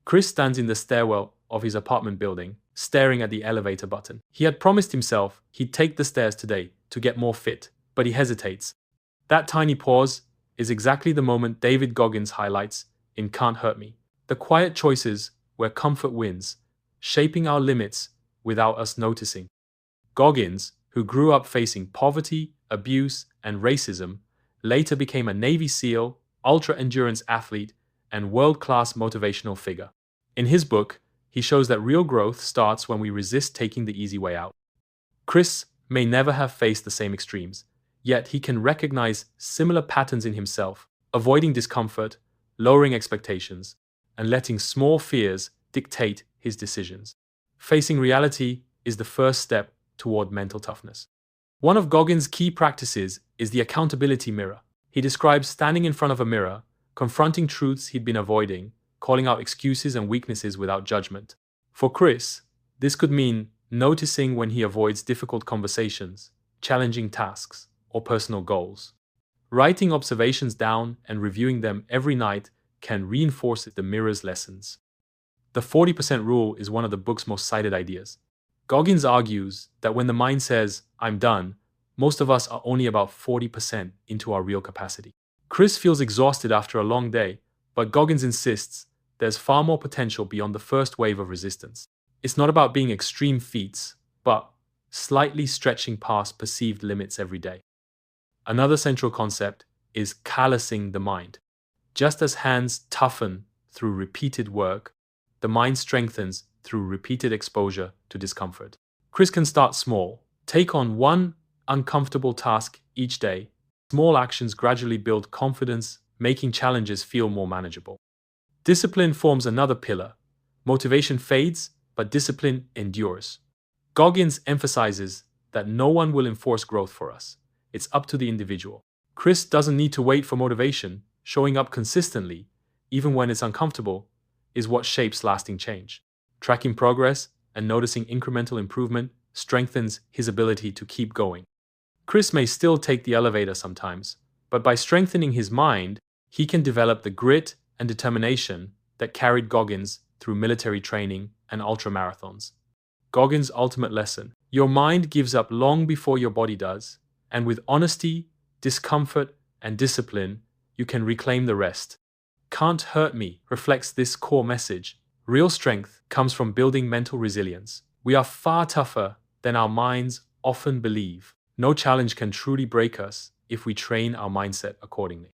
Chris stands in the stairwell of his apartment building, staring at the elevator button. He had promised himself he'd take the stairs today to get more fit, but he hesitates. That tiny pause is exactly the moment David Goggins highlights in Can't Hurt Me. The quiet choices where comfort wins, shaping our limits without us noticing. Goggins, who grew up facing poverty, abuse, and racism, later became a Navy SEAL, ultra-endurance athlete, and world-class motivational figure. In his book, he shows that real growth starts when we resist taking the easy way out. Chris may never have faced the same extremes, yet he can recognize similar patterns in himself, avoiding discomfort, lowering expectations, and letting small fears dictate his decisions. Facing reality is the first step toward mental toughness. One of Goggins' key practices is the accountability mirror. He describes standing in front of a mirror, confronting truths he'd been avoiding, calling out excuses and weaknesses without judgment. For Chris, this could mean noticing when he avoids difficult conversations, challenging tasks, or personal goals. Writing observations down and reviewing them every night can reinforce the mirror's lessons. The 40% rule is one of the book's most cited ideas. Goggins argues that when the mind says, "I'm done," most of us are only about 40% into our real capacity. Chris feels exhausted after a long day, but Goggins insists there's far more potential beyond the first wave of resistance. It's not about being extreme feats, but slightly stretching past perceived limits every day. Another central concept is callousing the mind. Just as hands toughen through repeated work, the mind strengthens through repeated exposure to discomfort. Chris can start small. Take on one uncomfortable task each day. Small actions gradually build confidence, making challenges feel more manageable. Discipline forms another pillar. Motivation fades, but discipline endures. Goggins emphasizes that no one will enforce growth for us. It's up to the individual. Chris doesn't need to wait for motivation. Showing up consistently, even when it's uncomfortable, is what shapes lasting change. Tracking progress and noticing incremental improvement strengthens his ability to keep going. Chris may still take the elevator sometimes, but by strengthening his mind, he can develop the grit and determination that carried Goggins through military training and ultramarathons. Goggins' ultimate lesson: your mind gives up long before your body does, and with honesty, discomfort, and discipline, you can reclaim the rest. Can't Hurt Me reflects this core message. Real strength comes from building mental resilience. We are far tougher than our minds often believe. No challenge can truly break us if we train our mindset accordingly.